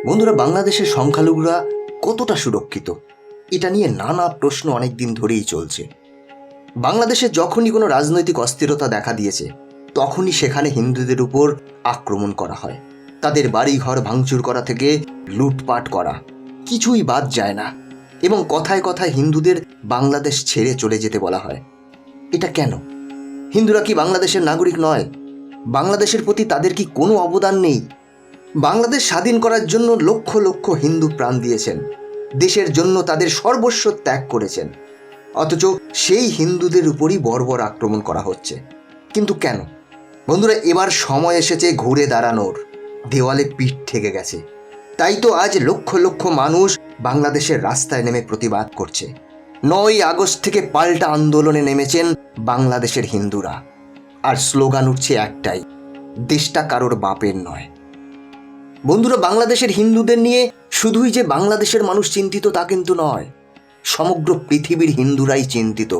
বন্ধুরা, বাংলাদেশের সংখ্যালঘুরা কতটা সুরক্ষিত, এটা নিয়ে নানা প্রশ্ন অনেক দিন ধরেই চলছে। বাংলাদেশে যখনই কোনো রাজনৈতিক অস্থিরতা দেখা দিয়েছে, তখনই সেখানে হিন্দুদের উপর আক্রমণ করা হয়। তাদের বাড়িঘর ভাঙচুর করা থেকে লুটপাট করা কিছুই বাদ যায় না, এবং কথায় কথায় হিন্দুদের বাংলাদেশ ছেড়ে চলে যেতে বলা হয়। এটা কেন? হিন্দুরা কি বাংলাদেশের নাগরিক নয়? বাংলাদেশের প্রতি তাদের কি কোনো অবদান নেই? বাংলাদেশ স্বাধীন করার জন্য লক্ষ লক্ষ হিন্দু প্রাণ দিয়েছেন, দেশের জন্য তাদের সর্বস্ব ত্যাগ করেছেন, অথচ সেই হিন্দুদের উপরই বর্বর আক্রমণ করা হচ্ছে। কিন্তু কেন? বন্ধুরা, এবার সময় এসেছে ঘুরে দাঁড়ানোর। দেওয়ালে পিঠ ঠেকে গেছে। তাই তো আজ লক্ষ লক্ষ মানুষ বাংলাদেশের রাস্তায় নেমে প্রতিবাদ করছে। 9ই আগস্ট থেকে পাল্টা আন্দোলনে নেমেছেন বাংলাদেশের হিন্দুরা। আর স্লোগান উঠছে একটাই, দেশটা কারোর বাপের নয়। বন্ধুরা, বাংলাদেশের হিন্দুদের নিয়ে শুধুই যে বাংলাদেশের মানুষ চিন্তিত তা কিন্তু নয়, সমগ্র পৃথিবীর হিন্দুরাই চিন্তিত।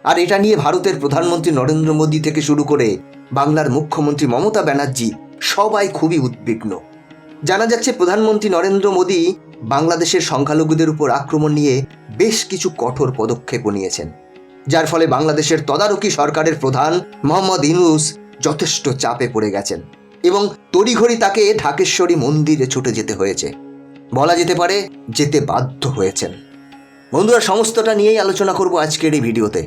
আর এটা নিয়ে ভারতের প্রধানমন্ত্রী নরেন্দ্র মোদী থেকে শুরু করে বাংলার মুখ্যমন্ত্রী মমতা ব্যানার্জি সবাই খুবই উদ্বিগ্ন। জানা যাচ্ছে প্রধানমন্ত্রী নরেন্দ্র মোদী বাংলাদেশের সংখ্যালঘুদের উপর আক্রমণ নিয়ে বেশ কিছু কঠোর পদক্ষেপ নিয়েছেন, যার ফলে বাংলাদেশের তদারকি সরকারের প্রধান মোহাম্মদ ইউনূস যথেষ্ট চাপে পড়ে গেছেন এবং তড়িঘড়ি তাকে ঢাকেশ্বরী মন্দিরে ছুটে যেতে হয়েছে। বলা যেতে পারে যেতে বাধ্য হয়েছেন। বন্ধুরা, সমস্তটা নিয়েই আলোচনা করব আজকের এই ভিডিওতে,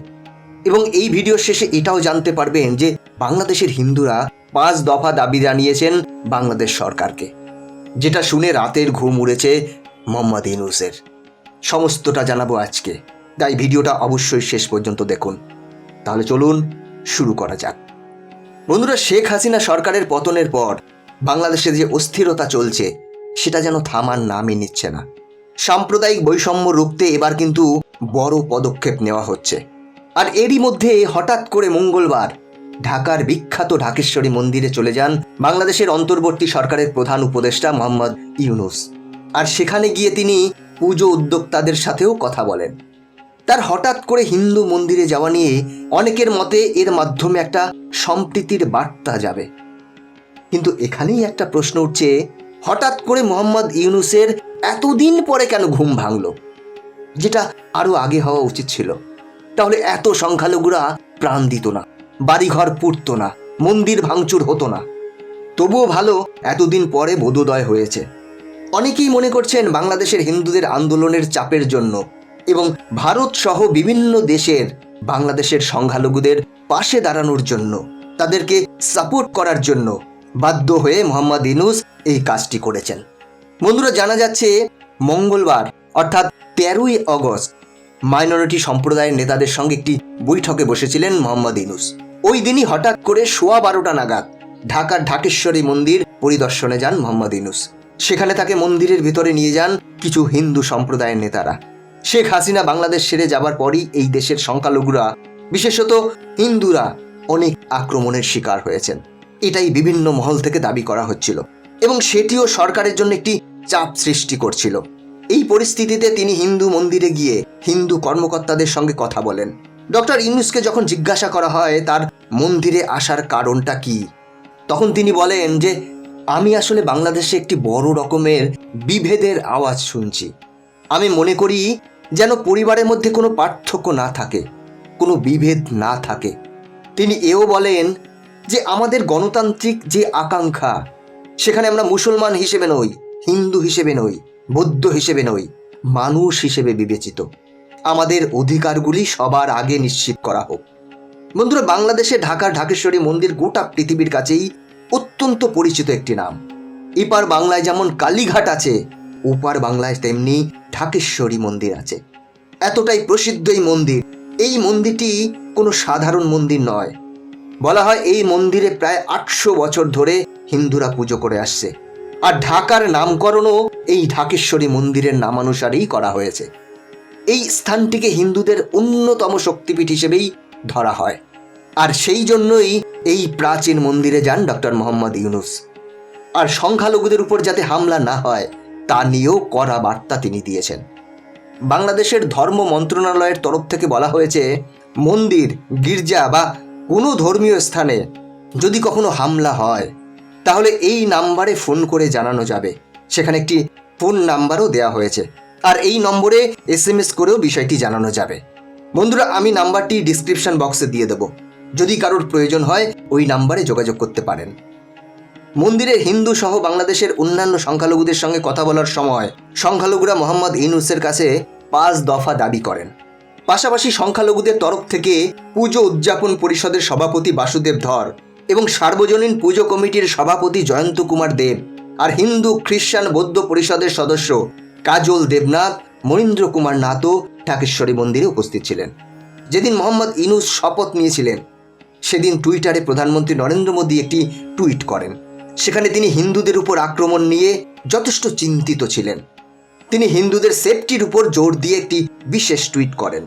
এবং এই ভিডিওর শেষে এটাও জানতে পারবেন যে বাংলাদেশের হিন্দুরা 5 দফা দাবি জানিয়েছেন বাংলাদেশ সরকারকে, যেটা শুনে রাতের ঘুম উড়েছে মোহাম্মদ ইউনূসের। সমস্তটা জানাবো আজকে, তাই ভিডিওটা অবশ্যই শেষ পর্যন্ত দেখুন। তাহলে চলুন শুরু করা যাক। বন্ধুরা, শেখ হাসিনা সরকারের পতনের পর বাংলাদেশে যে অস্থিরতা চলছে সেটা যেন থামার নামই নিচ্ছে না। সাম্প্রদায়িক বৈষম্য রুখতে এবার কিন্তু বড় পদক্ষেপ নেওয়া হচ্ছে। আর এরই মধ্যে হঠাৎ করে মঙ্গলবার ঢাকার বিখ্যাত ঢাকেশ্বরী মন্দিরে চলে যান বাংলাদেশের অন্তর্বর্তী সরকারের প্রধান উপদেষ্টা মোহাম্মদ ইউনূস। আর সেখানে গিয়ে তিনি পুজো উদ্যোক্তাদের সাথেও কথা বলেন। তার হঠাৎ করে হিন্দু মন্দিরে যাওয়া নিয়ে অনেকের মতে এর মাধ্যমে একটা সম্প্রীতির বার্তা যাবে। কিন্তু এখানেই একটা প্রশ্ন উঠছে, হঠাৎ করে মোহাম্মদ ইউনূসের এতদিন পরে কেন ঘুম ভাঙল, যেটা আরো আগে হওয়া উচিত ছিল? তাহলে এত সংখ্যালঘুরা প্রাণ দিত না, বাড়িঘর পুড়ত না, মন্দির ভাঙচুর হতো না। তবুও ভালো এতদিন পরে বোধোদয় হয়েছে। অনেকেই মনে করছেন বাংলাদেশের হিন্দুদের আন্দোলনের চাপের জন্য এবং ভারত সহ বিভিন্ন দেশের বাংলাদেশের সংখ্যালঘুদের পাশে দাঁড়ানোর জন্য, তাদেরকে সাপোর্ট করার জন্য বাধ্য হয়ে মোহাম্মদ ইউনূস এই কাজটি করেছেন। বন্ধুরা, জানা যাচ্ছে মঙ্গলবার অর্থাৎ 13ই আগস্ট মাইনরিটি সম্প্রদায়ের নেতাদের সঙ্গে একটি বৈঠকে বসেছিলেন মোহাম্মদ ইউনূস। ওই দিনই হঠাৎ করে 12:15 নাগাদ ঢাকার ঢাকেশ্বরী মন্দির পরিদর্শনে যান মোহাম্মদ ইউনূস। সেখানে তাকে মন্দিরের ভিতরে নিয়ে যান কিছু হিন্দু সম্প্রদায়ের নেতারা। শেখ হাসিনা বাংলাদেশ ছেড়ে যাবার পরই এই দেশের সংখ্যালঘুরা, বিশেষত হিন্দুরা, অনেক আক্রমণের শিকার হয়েছেন। এটাই বিভিন্ন মহল থেকে দাবি করা হচ্ছিল এবং সেটিও সরকারের জন্য একটি চাপ সৃষ্টি করছিল। এই পরিস্থিতিতে তিনি হিন্দু মন্দিরে গিয়ে হিন্দু কর্মকর্তাদের সঙ্গে কথা বলেন। ডক্টর ইউনূসকে যখন জিজ্ঞাসা করা হয় তার মন্দিরে আসার কারণটা কি, তখন তিনি বলেন যে আমি আসলে বাংলাদেশে একটি বড় রকমের বিভেদের আওয়াজ শুনছি। আমি মনে করি যেন পরিবারের মধ্যে কোনো পার্থক্য না থাকে, কোনো বিভেদ না থাকে। তিনি এও বলেন যে আমাদের গণতান্ত্রিক যে আকাঙ্ক্ষা, সেখানে আমরা মুসলমান হিসেবে নই, হিন্দু হিসেবে নই, বৌদ্ধ হিসেবে নই, মানুষ হিসেবে বিবেচিত। আমাদের অধিকারগুলি সবার আগে নিশ্চিত করা হোক। বন্ধুরা, বাংলাদেশে ঢাকার ঢাকেশ্বরী মন্দির গোটা পৃথিবীর কাছেই অত্যন্ত পরিচিত একটি নাম। এপার বাংলায় যেমন কালীঘাট আছে, ওপার বাংলায় তেমনি ঢাকেশ্বরী মন্দির আছে। এতটাই প্রসিদ্ধ এই মন্দির। এই মন্দিরটি কোনো সাধারণ মন্দির নয়। বলা হয় এই মন্দিরে প্রায় 800 বছর ধরে হিন্দুরা পুজো করে আসছে। আর ঢাকার নামকরণও এই ঢাকেশ্বরী মন্দিরের নামানুসারেই করা হয়েছে। এই স্থানটিকে হিন্দুদের অন্যতম শক্তিপীঠ হিসেবেই ধরা হয়। আর সেই জন্যই এই প্রাচীন মন্দিরে যান ডক্টর মোহাম্মদ ইউনূস। আর সংখ্যালঘুদের উপর যাতে হামলা না হয় তা নিয়েও কড়া বার্তা তিনি দিয়েছেন। বাংলাদেশের ধর্ম মন্ত্রণালয়ের তরফ থেকে বলা হয়েছে, মন্দির, গির্জা বা কোনো ধর্মীয় স্থানে যদি কখনো হামলা হয় তাহলে এই নাম্বারে ফোন করে জানানো যাবে। সেখানে একটি ফোন নাম্বারও দেওয়া হয়েছে, আর এই নম্বরে SMS করেও বিষয়টি জানানো যাবে। বন্ধুরা, আমি নাম্বারটি ডিসক্রিপশন বক্সে দিয়ে দেব, যদি কারোর প্রয়োজন হয় ওই নাম্বারে যোগাযোগ করতে পারেন। মন্দিরের হিন্দু সহ বাংলাদেশের অন্যান্য সংখ্যালঘুদের সঙ্গে কথা বলার সময় সংখ্যালঘুরা মোহাম্মদ ইউনূসের কাছে 5 দফা দাবি করেন। পাশাপাশি সংখ্যালঘুদের তরফ থেকে পুজো উদযাপন পরিষদের সভাপতি বাসুদেব ধর এবং সার্বজনীন পুজো কমিটির সভাপতি জয়ন্ত কুমার দেব আর হিন্দু খ্রিস্টান বৌদ্ধ পরিষদের সদস্য কাজল দেবনাথ, মনীন্দ্র কুমার নাথও ঢাকেশ্বরী মন্দিরে উপস্থিত ছিলেন। যেদিন মোহাম্মদ ইউনূস শপথ নিয়েছিলেন সেদিন টুইটারে প্রধানমন্ত্রী নরেন্দ্র মোদী একটি টুইট করেন। সেখানে তিনি হিন্দুদের উপর আক্রমণ নিয়ে যথেষ্ট চিন্তিত ছিলেন। তিনি হিন্দুদের সেফটির উপর জোর দিয়ে একটি বিশেষ টুইট করেন,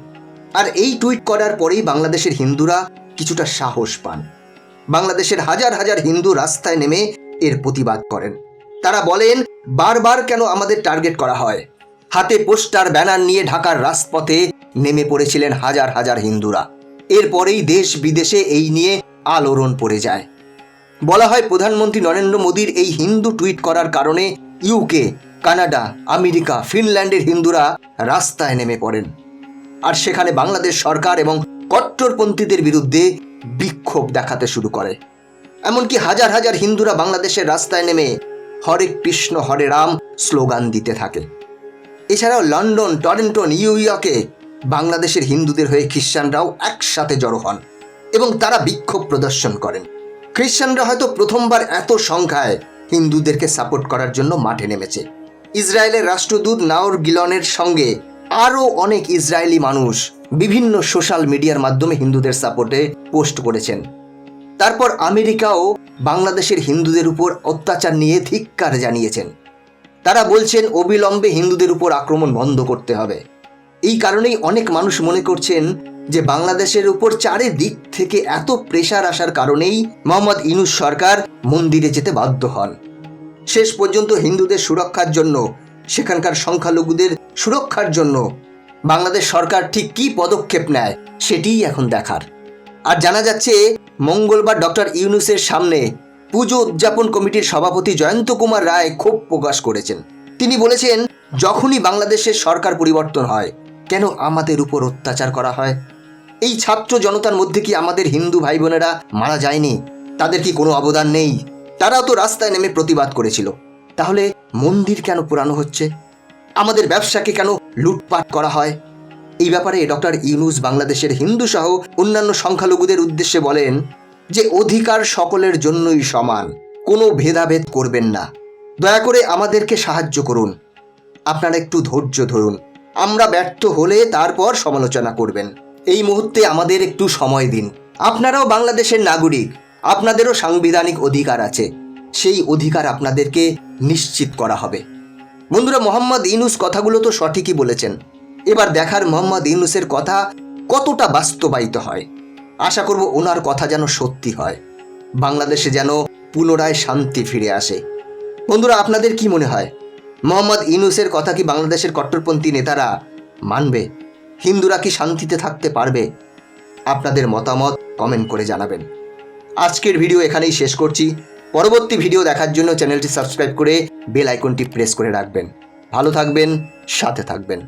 আর এই টুইট করার পরেই বাংলাদেশের হিন্দুরা কিছুটা সাহস পান। বাংলাদেশের হাজার হাজার হিন্দু রাস্তায় নেমে এর প্রতিবাদ করেন। তারা বলেন, বারবার কেন আমাদের টার্গেট করা হয়। হাতে পোস্টার, ব্যানার নিয়ে ঢাকার রাজপথে নেমে পড়েছিলেন হাজার হাজার হিন্দুরা। এরপরেই দেশ বিদেশে এই নিয়ে আলোড়ন পড়ে যায়। বলা হয়, প্রধানমন্ত্রী নরেন্দ্র মোদীর এই হিন্দু টুইট করার কারণে UK, কানাডা, আমেরিকা, ফিনল্যান্ডের হিন্দুরা রাস্তায় নেমে পড়েন, আর সেখানে বাংলাদেশ সরকার এবং কট্টরপন্থীদের বিরুদ্ধে বিক্ষোভ দেখাতে শুরু করে। এমনকি হাজার হাজার হিন্দুরা বাংলাদেশের রাস্তায় নেমে হরে কৃষ্ণ হরে রাম স্লোগান দিতে থাকে। এছাড়াও লন্ডন, টরন্টো, নিউ ইয়র্কে বাংলাদেশের হিন্দুদের হয়ে খ্রিস্টানরাও একসাথে জড়ো হন এবং তারা বিক্ষোভ প্রদর্শন করেন। খ্রিস্টানরা হয়তো প্রথমবার এত সংখ্যায় হিন্দুদেরকে সাপোর্ট করার জন্য মাঠে নেমেছে। ইসরায়েলের রাষ্ট্রদূত নাওর গিলনের সঙ্গে আরও অনেক ইসরায়েলি মানুষ বিভিন্ন সোশ্যাল মিডিয়ার মাধ্যমে হিন্দুদের সাপোর্টে পোস্ট করেছেন। তারপর আমেরিকাও বাংলাদেশের হিন্দুদের উপর অত্যাচার নিয়ে ধিক্কার জানিয়েছেন। তারা বলছেন, অবিলম্বে হিন্দুদের উপর আক্রমণ বন্ধ করতে হবে। এই কারণেই অনেক মানুষ মনে করছেন যে বাংলাদেশের উপর চারিদিক থেকে এত প্রেশার আসার কারণেই মোহাম্মদ ইউনূস সরকার মন্দিরে যেতে বাধ্য হন। শেষ পর্যন্ত হিন্দুদের সুরক্ষার জন্য, সেখানকার সংখ্যালঘুদের সুরক্ষার জন্য বাংলাদেশ সরকার ঠিক কী পদক্ষেপ নেয় সেটিই এখন দেখার। আর জানা যাচ্ছে, মঙ্গলবার ডক্টর ইউনূসের সামনে পুজো উদযাপন কমিটির সভাপতি জয়ন্ত কুমার রায় ক্ষোভ প্রকাশ করেছেন। তিনি বলেছেন, যখনই বাংলাদেশের সরকার পরিবর্তন হয় কেন আমাদের উপর অত্যাচার করা হয়? এই ছাত্র জনতার মধ্যে কি আমাদের হিন্দু ভাই বোনেরা মারা যায়নি? তাদের কি কোনো অবদান নেই? তারাও তো রাস্তায় নেমে প্রতিবাদ করেছিল। তাহলে মন্দির কেন পোড়ানো হচ্ছে? আমাদের ব্যবসাকে কেন লুটপাট করা হয়? এই ব্যাপারে ডক্টর ইউনূস বাংলাদেশের হিন্দু সহ অন্যান্য সংখ্যালঘুদের উদ্দেশ্যে বলেন যে, অধিকার সকলের জন্যই সমান, কোনো ভেদাভেদ করবেন না। দয়া করে আমাদেরকে সাহায্য করুন। আপনারা একটু ধৈর্য ধরুন। আমরা ব্যর্থ হলে তারপর সমালোচনা করবেন। এই মুহূর্তে আমাদের একটু সময় দিন। আপনারাও বাংলাদেশের নাগরিক, আপনাদেরও সাংবিধানিক অধিকার আছে। সেই অধিকার আপনাদেরকে নিশ্চিত করা হবে। বন্ধুরা, মোহাম্মদ ইউনূস কথাগুলো তো সঠিকই বলেছেন। এবার দেখার মোহাম্মদ ইউনূসের কথা কতটা বাস্তবায়িত হয়। আশা করব ওনার কথা যেন সত্যি হয়, বাংলাদেশে যেন পুনরায় শান্তি ফিরে আসে। বন্ধুরা, আপনাদের কি মনে হয়, মোহাম্মদ ইউনূসের কথা কি বাংলাদেশের কট্টরপন্থী নেতারা মানবে? হিন্দুরা কি শান্তিতে থাকতে পারবে? আপনাদের মতামত কমেন্ট করে জানাবেন। আজকের ভিডিও এখানেই শেষ করছি। পরবর্তী ভিডিও দেখার জন্য চ্যানেলটি সাবস্ক্রাইব করে বেল আইকনটি প্রেস করে রাখবেন। ভালো থাকবেন, সাথে থাকবেন।